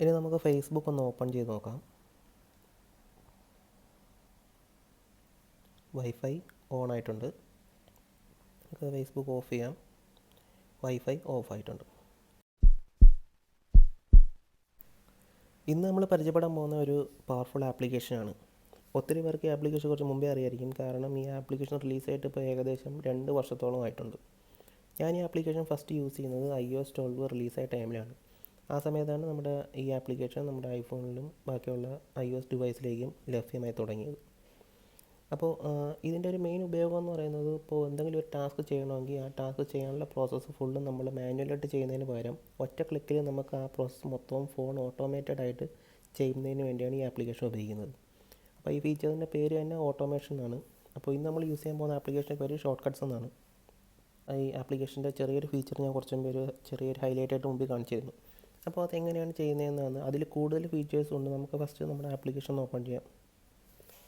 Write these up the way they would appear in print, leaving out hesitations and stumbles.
ഇനി നമുക്ക് ഫേസ്ബുക്ക് ഒന്ന് ഓപ്പൺ ചെയ്ത് നോക്കാം. വൈഫൈ ഓൺ ആയിട്ടുണ്ട്. നമുക്ക് ഫേസ്ബുക്ക് ഓഫ് ചെയ്യാം. വൈഫൈ ഓഫ് ആയിട്ടുണ്ട്. ഇന്ന് നമ്മൾ പരിചയപ്പെടാൻ പോകുന്ന ഒരു പവർഫുൾ ആപ്ലിക്കേഷനാണ്. ഒത്തിരി പേർക്ക് ഈ ആപ്ലിക്കേഷൻ കുറച്ച് മുമ്പേ അറിയായിരിക്കും. കാരണം ഈ ആപ്ലിക്കേഷൻ റിലീസായിട്ട് ഇപ്പോൾ ഏകദേശം 2 വർഷത്തോളം ആയിട്ടുണ്ട്. ഞാൻ ഈ ആപ്ലിക്കേഷൻ ഫസ്റ്റ് യൂസ് ചെയ്യുന്നത് iOS 12 റിലീസായ ടൈമിലാണ്. ആ സമയത്താണ് നമ്മുടെ ഈ ആപ്ലിക്കേഷൻ നമ്മുടെ ഐഫോണിലും ബാക്കിയുള്ള iOS ഡിവൈസിലേക്കും ലഭ്യമായി തുടങ്ങിയത്. അപ്പോൾ ഇതിൻ്റെ ഒരു മെയിൻ ഉപയോഗം എന്ന് പറയുന്നത്, ഇപ്പോൾ എന്തെങ്കിലും ഒരു ടാസ്ക് ചെയ്യണമെങ്കിൽ ആ ടാസ്ക് ചെയ്യാനുള്ള പ്രോസസ്സ് ഫുള്ളും നമ്മൾ മാനുവലായിട്ട് ചെയ്യുന്നതിന് പകരം ഒറ്റ ക്ലിക്കിൽ നമുക്ക് ആ പ്രോസസ്സ് മൊത്തവും ഫോൺ ഓട്ടോമേറ്റഡ് ആയിട്ട് ചെയ്യുന്നതിന് വേണ്ടിയാണ് ഈ ആപ്ലിക്കേഷൻ ഉപയോഗിക്കുന്നത്. അപ്പോൾ ഈ ഫീച്ചറിൻ്റെ പേര് തന്നെ ഓട്ടോമേഷൻ എന്നാണ്. അപ്പോൾ ഇന്ന് നമ്മൾ യൂസ് ചെയ്യാൻ പോകുന്ന ആപ്ലിക്കേഷൻ്റെ പേര് ഷോർട്ട് കട്ട്സ് എന്നാണ്. ഈ ആപ്ലിക്കേഷൻ്റെ ചെറിയൊരു ഫീച്ചർ ഞാൻ കുറച്ചും പേര് ചെറിയൊരു ഹൈലൈറ്റ് ആയിട്ട് മുമ്പിൽ കാണിച്ചിരുന്നു. അപ്പോൾ അതെങ്ങനെയാണ് ചെയ്യുന്നതെന്നാണ്. അതിൽ കൂടുതൽ ഫീച്ചേഴ്സ് ഉണ്ട്. നമുക്ക് ഫസ്റ്റ് നമ്മുടെ ആപ്ലിക്കേഷൻ ഓപ്പൺ ചെയ്യാം.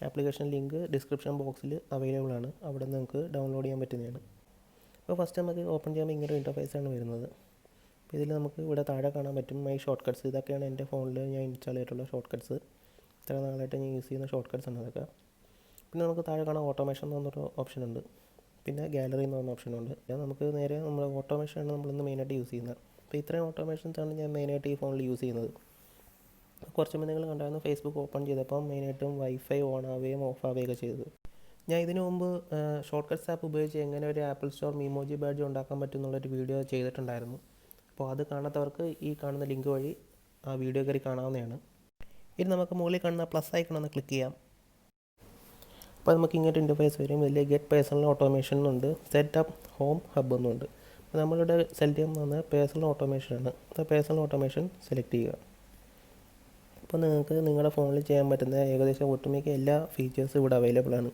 ആപ്ലിക്കേഷൻ ലിങ്ക് ഡിസ്ക്രിപ്ഷൻ ബോക്സിൽ അവൈലബിൾ ആണ്. അവിടെ നിന്ന് നിങ്ങൾക്ക് ഡൗൺലോഡ് ചെയ്യാൻ പറ്റുന്നതാണ്. അപ്പോൾ ഫസ്റ്റ് നമുക്ക് ഓപ്പൺ ചെയ്യുമ്പോൾ ഇങ്ങനെ ഇൻ്റർഫേസാണ് വരുന്നത്. അപ്പോൾ ഇതിൽ നമുക്ക് ഇവിടെ താഴെ കാണാൻ പറ്റും മൈ ഷോർട്ട് കട്ട്സ്. ഇതൊക്കെയാണ് എൻ്റെ ഫോണിൽ ഞാൻ ഇൻസ്റ്റാൾ ചെയ്തിട്ടുള്ള ഷോർട്ട് കട്ട്സ്. ഇത്ര നാളായിട്ട് ഞാൻ യൂസ് ചെയ്യുന്ന ഷോർട്ട് കട്ട്സ് ആണ് അതൊക്കെ. പിന്നെ നമുക്ക് താഴെ കാണാൻ ഓട്ടോമേഷൻ എന്ന് പറഞ്ഞൊരു ഓപ്ഷൻ ഉണ്ട്. പിന്നെ ഗാലറി എന്ന് പറഞ്ഞ ഓപ്ഷനുണ്ട്. നമുക്ക് നേരെ നമ്മൾ ഓട്ടോമേഷനാണ് നമ്മളിന്ന് മെയിനായിട്ട് യൂസ് ചെയ്യുന്നത്. അപ്പോൾ ഇത്രയും ഓട്ടോമേഷൻസാണ് ഞാൻ മെയിനായിട്ട് ഈ ഫോണിൽ യൂസ് ചെയ്യുന്നത്. കുറച്ച് മുന്നേ നിങ്ങൾ കണ്ടായിരുന്നു ഫേസ്ബുക്ക് ഓപ്പൺ ചെയ്തപ്പോൾ മെയിനായിട്ടും വൈഫൈ ഓൺ ആവുകയും ഓഫ് ആവുകയൊക്കെ ചെയ്തത്. ഞാൻ ഇതിനു മുമ്പ് ഷോർട്ട് കട്ട്സ് ആപ്പ് ഉപയോഗിച്ച് എങ്ങനെ ഒരു ആപ്പിൾ സ്റ്റോർ മീമോജി ബാഡ്ജ് ഉണ്ടാക്കാൻ പറ്റും എന്നുള്ളൊരു വീഡിയോ ചെയ്തിട്ടുണ്ടായിരുന്നു. അപ്പോൾ അത് കാണാത്തവർക്ക് ഈ കാണുന്ന ലിങ്ക് വഴി ആ വീഡിയോ കയറി കാണാവുന്നതാണ്. ഇനി നമുക്ക് മുകളിൽ കാണുന്ന പ്ലസ് ഐക്കൺ ഒന്ന് ക്ലിക്ക് ചെയ്യാം. അപ്പോൾ നമുക്ക് ഇങ്ങോട്ട് ഇൻ്റർഫേസ് വരും. ഇതിൽ ഗെറ്റ് പേഴ്സണൽ ഓട്ടോമേഷൻ എന്നുണ്ട്, സെറ്റ് അപ്പ് ഹോം ഹബ്ബ് എന്നുണ്ട്. അപ്പോൾ നമ്മളിവിടെ സെലക്ട് ചെയ്യാൻ പോകുന്നത് പേഴ്സണൽ ഓട്ടോമേഷനാണ്. അപ്പോൾ പേഴ്സണൽ ഓട്ടോമേഷൻ സെലക്ട് ചെയ്യുക. അപ്പോൾ നിങ്ങൾക്ക് നിങ്ങളുടെ ഫോണിൽ ചെയ്യാൻ പറ്റുന്ന ഏകദേശം ഒട്ടുമിക്ക എല്ലാ ഫീച്ചേഴ്സും ഇവിടെ അവൈലബിൾ ആണ്.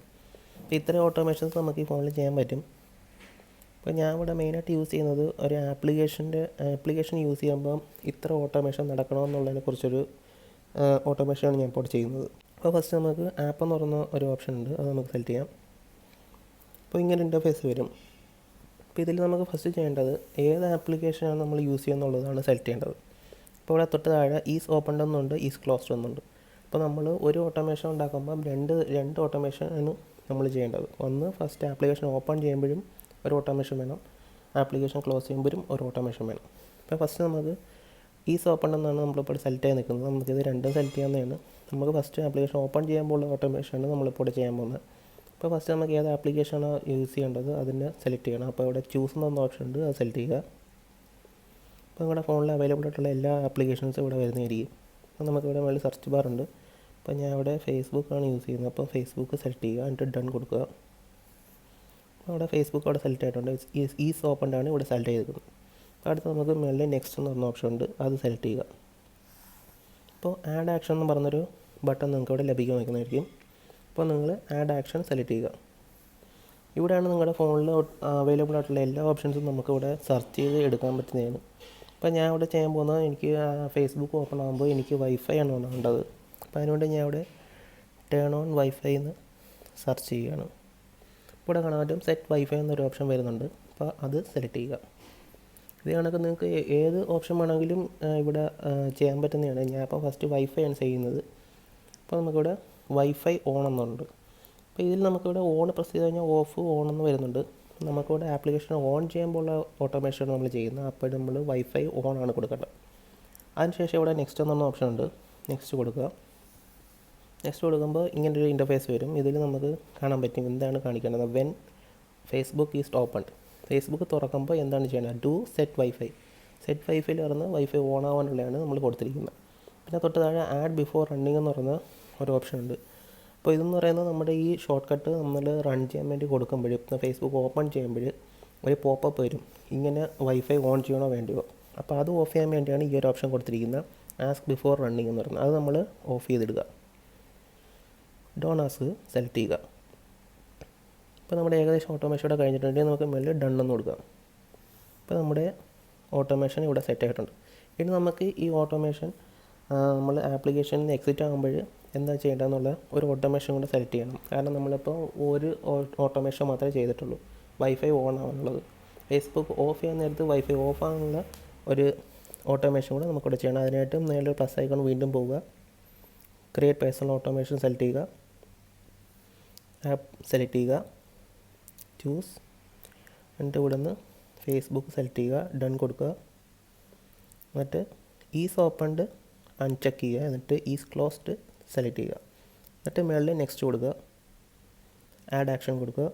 അപ്പോൾ ഇത്രയും ഓട്ടോമേഷൻസ് നമുക്ക് ഈ ഫോണിൽ ചെയ്യാൻ പറ്റും. അപ്പോൾ ഞാൻ ഇവിടെ മെയിനായിട്ട് യൂസ് ചെയ്യുന്നത് ഒരു ആപ്ലിക്കേഷൻ യൂസ് ചെയ്യുമ്പോൾ ഇത്ര ഓട്ടോമേഷൻ നടക്കണമെന്നുള്ളതിനെ കുറിച്ചൊരു ഓട്ടോമേഷനാണ് ഞാൻ ഇപ്പോൾ ചെയ്യുന്നത്. അപ്പോൾ ഫസ്റ്റ് നമുക്ക് ആപ്പ് എന്ന് പറയുന്ന ഒരു ഓപ്ഷൻ ഉണ്ട്. അത് നമുക്ക് സെലക്ട് ചെയ്യാം. അപ്പോൾ ഇങ്ങനെ ഇൻ്റർഫേസ് വരും. അപ്പോൾ ഇതിൽ നമുക്ക് ഫസ്റ്റ് ചെയ്യേണ്ടത് ഏത് ആപ്ലിക്കേഷനാണ് നമ്മൾ യൂസ് ചെയ്യുന്നുള്ളതാണ് സെലക്ട് ചെയ്യേണ്ടത്. ഇപ്പോൾ ഇവിടെ തൊട്ട് താഴെ ഈസ് ഓപ്പൺഡ് എന്നുണ്ട്, ഈസ് ക്ലോസ്ഡ് എന്നുണ്ട്. അപ്പോൾ നമ്മൾ ഒരു ഓട്ടോമേഷൻ ഉണ്ടാക്കുമ്പം രണ്ട് ഓട്ടോമേഷനാണ് നമ്മൾ ചെയ്യേണ്ടത്. ഒന്ന് ഫസ്റ്റ് ആപ്ലിക്കേഷൻ ഓപ്പൺ ചെയ്യുമ്പോഴും ഒരു ഓട്ടോമേഷൻ വേണം, ആപ്ലിക്കേഷൻ ക്ലോസ് ചെയ്യുമ്പോഴും ഒരു ഓട്ടോമേഷൻ വേണം. അപ്പോൾ ഫസ്റ്റ് നമുക്ക് ഈസ് ഓപ്പൺഡ് എന്നാണ് നമ്മളിപ്പോൾ സെലക്ട് ചെയ്ത് നിൽക്കുന്നത്. നമുക്കിത് രണ്ടും സെലക്ട് ചെയ്യാവുന്നതാണ്. നമുക്ക് ഫസ്റ്റ് ആപ്ലിക്കേഷൻ ഓപ്പൺ ചെയ്യുമ്പോഴുള്ള ഓട്ടോമേഷനാണ് നമ്മളിപ്പോൾ ചെയ്യാൻ പോകുന്നത്. അപ്പോൾ ഫസ്റ്റ് നമുക്ക് ഏത് ആപ്ലിക്കേഷനാണ് യൂസ് ചെയ്യേണ്ടത് അതിനെ സെലക്ട് ചെയ്യണം. അപ്പോൾ ഇവിടെ ചൂസ് എന്ന ഓപ്ഷൻ ഉണ്ട്, അത് സെലക്ട് ചെയ്യുക. അപ്പോൾ നിങ്ങളുടെ ഫോണിൽ അവൈലബിൾ ആയിട്ടുള്ള എല്ലാ ആപ്ലിക്കേഷൻസും ഇവിടെ വരുന്നതായിരിക്കും. അപ്പോൾ നമുക്കിവിടെ മുകളിൽ സെർച്ച് ബാർ ഉണ്ട്. അപ്പോൾ ഞാൻ ഇവിടെ ഫേസ്ബുക്കാണ് യൂസ് ചെയ്യുന്നത്. അപ്പോൾ ഫേസ്ബുക്ക് സെലക്ട് ചെയ്യുക, എന്നിട്ട് ഡൺ കൊടുക്കുക. അപ്പോൾ അവിടെ ഫേസ്ബുക്ക് അവിടെ സെലക്ട് ആയിട്ടുണ്ട്. ഈസ് ഓപ്പൺഡ് ആണ് ഇവിടെ സെലക്ട് ചെയ്തിരിക്കുന്നത്. അപ്പോൾ അടുത്ത് നമുക്ക് മുകളിൽ നെക്സ്റ്റ് എന്ന് പറഞ്ഞ ഓപ്ഷൻ ഉണ്ട്, അത് സെലക്ട് ചെയ്യുക. അപ്പോൾ ആഡ് ആക്ഷൻ എന്ന് പറഞ്ഞൊരു ബട്ടൺ നിങ്ങൾക്ക് ഇവിടെ ലഭിക്കാൻ വയ്ക്കുന്നതായിരിക്കും. അപ്പോൾ നിങ്ങൾ ആഡ് ആക്ഷൻ സെലക്ട് ചെയ്യുക. ഇവിടെയാണ് നിങ്ങളുടെ ഫോണിൽ അവൈലബിൾ ആയിട്ടുള്ള എല്ലാ ഓപ്ഷൻസും നമുക്കിവിടെ സെർച്ച് ചെയ്ത് എടുക്കാൻ പറ്റുന്നതാണ്. അപ്പോൾ ഞാൻ ഇവിടെ ചെയ്യാൻ പോകുന്നത്, എനിക്ക് ഫേസ്ബുക്ക് ഓപ്പൺ ആകുമ്പോൾ എനിക്ക് വൈഫൈ ആണ് വേണ്ടത്. അപ്പോൾ അതിനുവേണ്ടി ഞാൻ ഇവിടെ ടേൺ ഓൺ വൈഫൈ എന്ന് സെർച്ച് ചെയ്യുകയാണ്. ഇവിടെ കാണാൻ പറ്റും സെറ്റ് വൈഫൈ എന്നൊരു ഓപ്ഷൻ വരുന്നുണ്ട്. അപ്പോൾ അത് സെലക്ട് ചെയ്യുക. ഇത് കണക്ക് നിങ്ങൾക്ക് ഏത് ഓപ്ഷൻ വേണമെങ്കിലും ഇവിടെ ചെയ്യാൻ പറ്റുന്നതാണ്. ഞാൻ അപ്പോൾ ഫസ്റ്റ് വൈഫൈ ആണ് ചെയ്യുന്നത്. അപ്പോൾ നമുക്കിവിടെ വൈഫൈ ഓൺ എന്നുണ്ട്. അപ്പോൾ ഇതിൽ നമുക്കിവിടെ ഓൺ പ്രസ് ചെയ്ത് കഴിഞ്ഞാൽ ഓഫ് ഓൺ എന്ന് വരുന്നുണ്ട്. നമുക്കിവിടെ ആപ്ലിക്കേഷൻ ഓൺ ചെയ്യുമ്പോഴുള്ള ഓട്ടോമേഷൻ നമ്മൾ ചെയ്യുന്നത്. അപ്പോൾ നമ്മൾ വൈഫൈ ഓൺ ആണ് കൊടുക്കേണ്ടത്. അതിനുശേഷം ഇവിടെ നെക്സ്റ്റ് എന്ന് പറഞ്ഞ ഓപ്ഷൻ ഉണ്ട്, നെക്സ്റ്റ് കൊടുക്കുക. നെക്സ്റ്റ് കൊടുക്കുമ്പോൾ ഇങ്ങനൊരു ഇൻ്റർഫേസ് വരും. ഇതിൽ നമുക്ക് കാണാൻ പറ്റും എന്താണ് കാണിക്കേണ്ടത്. When Facebook is opened, Facebook തുറക്കുമ്പോൾ എന്താണ് ചെയ്യേണ്ടത്, ഡു സെറ്റ് വൈഫൈ. സെറ്റ് വൈഫൈയിൽ പറഞ്ഞ് വൈഫൈ ഓൺ ആവാനുള്ളതാണ് നമ്മൾ കൊടുത്തിരിക്കുന്നത്. പിന്നെ തൊട്ട് താഴെ ആഡ് ബിഫോർ റണ്ണിങ് എന്ന് പറയുന്ന ഒരു ഓപ്ഷൻ ഉണ്ട്. അപ്പോൾ ഇതെന്ന് പറയുന്നത് നമ്മുടെ ഈ ഷോർട്ട് കട്ട് നമ്മൾ റൺ ചെയ്യാൻ വേണ്ടി കൊടുക്കുമ്പോൾ, ഇപ്പോൾ ഫേസ്ബുക്ക് ഓപ്പൺ ചെയ്യുമ്പോൾ ഒരു പോപ്പപ്പ് വരും, ഇങ്ങനെ വൈഫൈ ഓൺ ചെയ്യണോ വേണ്ടിയോ. അപ്പോൾ അത് ഓഫ് ചെയ്യാൻ വേണ്ടിയാണ് ഈ ഒരു ഓപ്ഷൻ കൊടുത്തിരിക്കുന്നത്, ആസ്ക് ബിഫോർ റണ്ണിങ് എന്ന് പറയുന്നത്. അത് നമ്മൾ ഓഫ് ചെയ്തിടുക. ഡോൺ ആസ്ക് സെലക്ട് ചെയ്യുക. ഇപ്പോൾ നമ്മുടെ ഏകദേശം ഓട്ടോമേഷൻ ഇവിടെ കഴിഞ്ഞിട്ടുണ്ടെങ്കിൽ നമുക്ക് മേളിൽ ഡൺ എന്ന് കൊടുക്കാം. ഇപ്പോൾ നമ്മുടെ ഓട്ടോമേഷൻ ഇവിടെ സെറ്റ് ആയിട്ടുണ്ട്. ഇനി നമുക്ക് ഈ ഓട്ടോമേഷൻ നമ്മൾ ആപ്ലിക്കേഷനിൽ നിന്ന് എക്സിറ്റ് ആകുമ്പോൾ എന്താ ചെയ്യേണ്ടതെന്നുള്ള ഒരു ഓട്ടോമേഷൻ കൂടെ സെലക്ട് ചെയ്യണം. കാരണം നമ്മളിപ്പോൾ ഒരു ഓട്ടോമേഷൻ മാത്രമേ ചെയ്തിട്ടുള്ളൂ, വൈഫൈ ഓൺ ആവാനുള്ളത്. ഫേസ്ബുക്ക് ഓഫ് ചെയ്യാൻ നേരത്ത് വൈഫൈ ഓഫ് ആകാനുള്ള ഒരു ഓട്ടോമേഷൻ കൂടെ നമുക്കിവിടെ ചെയ്യണം. അതിനായിട്ട് നേരെ പ്ലസ് ഐക്കൺ വീണ്ടും പോവുക, ക്രിയേറ്റ് പേഴ്സണൽ ഓട്ടോമേഷൻ സെലക്ട് ചെയ്യുക, ആപ്പ് സെലക്ട് ചെയ്യുക, ചൂസ്, എന്നിട്ട് ഇവിടെ നിന്ന് ഫേസ്ബുക്ക് സെലക്ട് ചെയ്യുക, ഡൺ കൊടുക്കുക. എന്നിട്ട് ഈസ് ഓപ്പൺഡ് അൺചെക്ക് ചെയ്യുക, എന്നിട്ട് ഈസ് ക്ലോസ്ഡ് സെലക്ട് ചെയ്യുക. എന്നിട്ട് മുകളിൽ നെക്സ്റ്റ് കൊടുക്കുക, ആഡ് ആക്ഷൻ കൊടുക്കുക.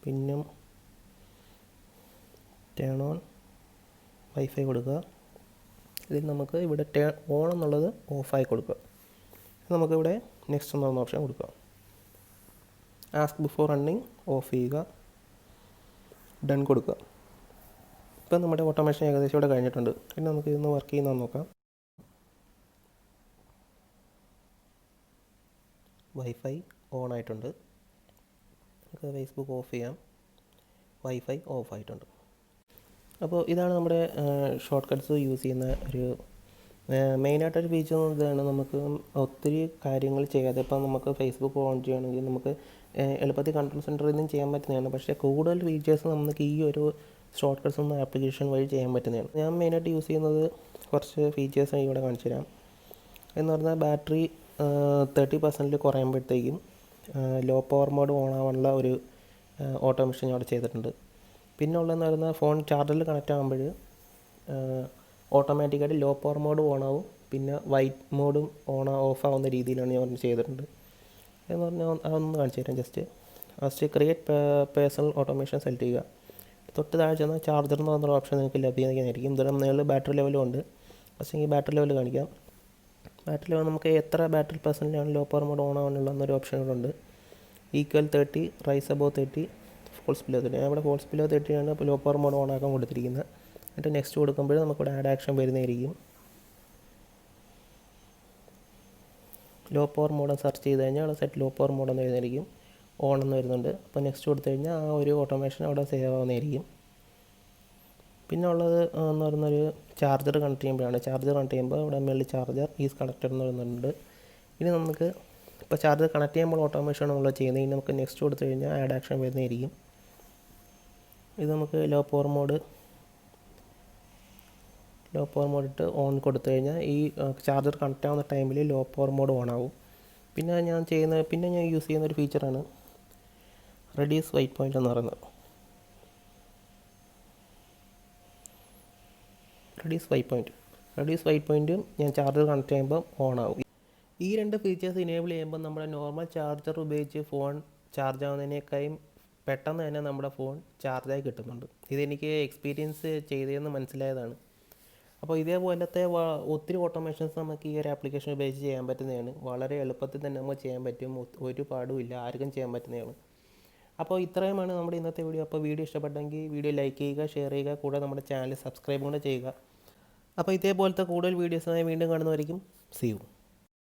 പിന്നെ ടേൺ ഓൺ വൈഫൈ കൊടുക്കുക. ഇതിൽ നമുക്ക് ഇവിടെ ടേൺ ഓൺ എന്നുള്ളത് ഓഫായി കൊടുക്കുക. നമുക്കിവിടെ നെക്സ്റ്റ് എന്ന് പറഞ്ഞ ഓപ്ഷൻ കൊടുക്കുക. ആസ്ക് ബിഫോർ റണ്ണിങ് ഓഫ് ചെയ്യുക, ഡൺ കൊടുക്കുക. ഇപ്പം നമ്മുടെ ഓട്ടോമേഷൻ ഏകദേശം ഇവിടെ കഴിഞ്ഞിട്ടുണ്ട്. ഇനി നമുക്ക് ഇതൊന്ന് വർക്ക് ചെയ്യുന്നതെന്ന് നോക്കാം. വൈഫൈ ഓൺ ആയിട്ടുണ്ട്. നമുക്ക് ഫേസ്ബുക്ക് ഓഫ് ചെയ്യാം. വൈഫൈ ഓഫ് ആയിട്ടുണ്ട്. അപ്പോൾ ഇതാണ് നമ്മുടെ ഷോർട്ട് കട്ട്സ് യൂസ് ചെയ്യുന്ന ഒരു മെയിനായിട്ടൊരു ഫീച്ചർ ഇതാണ്. നമുക്ക് ഒത്തിരി കാര്യങ്ങൾ ചെയ്യാതെ ഇപ്പം നമുക്ക് ഫേസ്ബുക്ക് ഓൺ ചെയ്യുകയാണെങ്കിൽ നമുക്ക് എളുപ്പത്തിൽ കൺട്രോൾ സെൻറ്ററിൽ നിന്നും ചെയ്യാൻ പറ്റുന്നതാണ്. പക്ഷേ കൂടുതൽ ഫീച്ചേഴ്സ് നമുക്ക് ഈ ഒരു ഷോർട്ട് കട്ട്സ് എന്ന ആപ്ലിക്കേഷൻ വഴി ചെയ്യാൻ പറ്റുന്നതാണ്. ഞാൻ മെയിനായിട്ട് യൂസ് ചെയ്യുന്നത് കുറച്ച് ഫീച്ചേഴ്സ് ഇവിടെ കാണിച്ചു തരാം. എന്ന് പറഞ്ഞാൽ ബാറ്ററി 30% കുറയുമ്പോഴത്തേക്കും ലോ പവർ മോഡ് ഓൺ ആവാനുള്ള ഒരു ഓട്ടോമേഷൻ ഞാൻ അവിടെ ചെയ്തിട്ടുണ്ട്. പിന്നെ ഉള്ളതെന്ന് പറയുന്നത് ഫോൺ ചാർജറിൽ കണക്റ്റ് ആകുമ്പോൾ ഓട്ടോമാറ്റിക്കായിട്ട് ലോ പവർ മോഡ് ഓൺ ആവും. പിന്നെ വൈറ്റ് മോഡും ഓഫ് ആവുന്ന രീതിയിലാണ് ഞാൻ ചെയ്തിട്ടുണ്ട്. എന്ന് പറഞ്ഞാൽ അതൊന്ന് കാണിച്ചു തരാം. Just create personal automation select ചെയ്യുക. തൊട്ട് താഴെ ചെന്നാൽ ചാർജർ എന്ന് പറഞ്ഞൊരു ഓപ്ഷൻ നിങ്ങൾക്ക് ലഭ്യമായിരിക്കും. ഇതിന് മേളിൽ ബാറ്ററി ലെവലും ഉണ്ട്. പക്ഷേ ബാറ്ററി ലെവൽ കാണിക്കാം. ബാറ്ററി ലെവൽ നമുക്ക് എത്ര ബാറ്ററി പെർസെൻറ്റാണ് ലോ പവർ മോഡ് ഓൺ ആവാനുള്ള എന്നൊരു ഓപ്ഷൻ കൂടെ ഉണ്ട്. Equal 30, rise above 30, falls below 30. ഞാൻ ഇവിടെ ഫോൾസ് ബിലോ 30 ആണ് ഇപ്പോൾ ലോ പവർ മോഡ് ഓൺ ആക്കാൻ കൊടുത്തിരിക്കുന്നത്. എന്നിട്ട് നെക്സ്റ്റ് കൊടുക്കുമ്പോൾ നമുക്കിവിടെ ആഡ് ആക്ഷൻ വരുന്നതായിരിക്കും. ലോ പവർ മോഡ് സെർച്ച് ചെയ്ത് കഴിഞ്ഞാൽ അവിടെ സെറ്റ് ലോ പവർ മോഡ് എന്ന് വരുന്നതായിരിക്കും. ഓൺ എന്ന് വരുന്നുണ്ട്. അപ്പോൾ നെക്സ്റ്റ് കൊടുത്തു കഴിഞ്ഞാൽ ആ ഒരു ഓട്ടോമേഷൻ അവിടെ സേവ് ആവുന്നതായിരിക്കും. പിന്നെ ഉള്ളത് എന്ന് പറയുന്നൊരു ചാർജർ കണക്ട് ചെയ്യുമ്പോഴാണ്. ചാർജർ കണക്ട് ചെയ്യുമ്പോൾ ഇവിടെ മേളിൽ ചാർജർ ഈസ് കണക്റ്റഡ് എന്ന് പറയുന്നുണ്ട്. ഇനി നമുക്ക് ഇപ്പോൾ ചാർജർ കണക്ട് ചെയ്യുമ്പോൾ ഓട്ടോമേഷൻ നമ്മൾ ചെയ്യുന്നത്. ഇനി നമുക്ക് നെക്സ്റ്റ് കൊടുത്തു കഴിഞ്ഞാൽ ആഡ് ആക്ഷൻ വരുന്നതായിരിക്കും. ഇത് നമുക്ക് ലോ പവർ മോഡ് ഇട്ട് ഓൺ കൊടുത്തു കഴിഞ്ഞാൽ ഈ ചാർജർ കണക്റ്റ് ആവുന്ന ടൈമിൽ ലോ പവർ മോഡ് ഓൺ ആവും. പിന്നെ ഞാൻ യൂസ് ചെയ്യുന്ന ഒരു ഫീച്ചറാണ് റെഡ്യൂസ് വൈറ്റ് പോയിൻ്റ് എന്ന് പറയുന്നത്. റെഡ്യൂസ് വൈറ്റ് പോയിൻറ്റും ഞാൻ ചാർജർ കണക്ട് ചെയ്യുമ്പോൾ ഓൺ ആവും. ഈ രണ്ട് ഫീച്ചേഴ്സ് ഇനേബിൾ ചെയ്യുമ്പോൾ നമ്മുടെ നോർമൽ ചാർജർ ഉപയോഗിച്ച് ഫോൺ ചാർജ് ആവുന്നതിനേക്കാളും പെട്ടെന്ന് തന്നെ നമ്മുടെ ഫോൺ ചാർജായി കിട്ടുന്നുണ്ട്. ഇതെനിക്ക് എക്സ്പീരിയൻസ് ചെയ്തതെന്ന് മനസ്സിലായതാണ്. അപ്പോൾ ഇതേപോലത്തെ ഒത്തിരി ഓട്ടോമേഷൻസ് നമുക്ക് ഈ ഒരു ആപ്ലിക്കേഷൻ ഉപയോഗിച്ച് ചെയ്യാൻ പറ്റുന്നതാണ്. വളരെ എളുപ്പത്തിൽ തന്നെ നമുക്ക് ചെയ്യാൻ പറ്റും. ഒരു പാടുമില്ല, ആർക്കും ചെയ്യാൻ പറ്റുന്നതാണ്. അപ്പോൾ ഇത്രയുമാണ് നമ്മുടെ ഇന്നത്തെ വീഡിയോ. അപ്പോൾ വീഡിയോ ഇഷ്ടപ്പെട്ടെങ്കിൽ വീഡിയോ ലൈക്ക് ചെയ്യുക, ഷെയർ ചെയ്യുക, കൂടെ നമ്മുടെ ചാനൽ സബ്സ്ക്രൈബ് കൂടെ ചെയ്യുക. അപ്പോൾ ഇതേപോലത്തെ കൂടുതൽ വീഡിയോസുമായി വീണ്ടും കാണുന്നവരിക്കും. See you.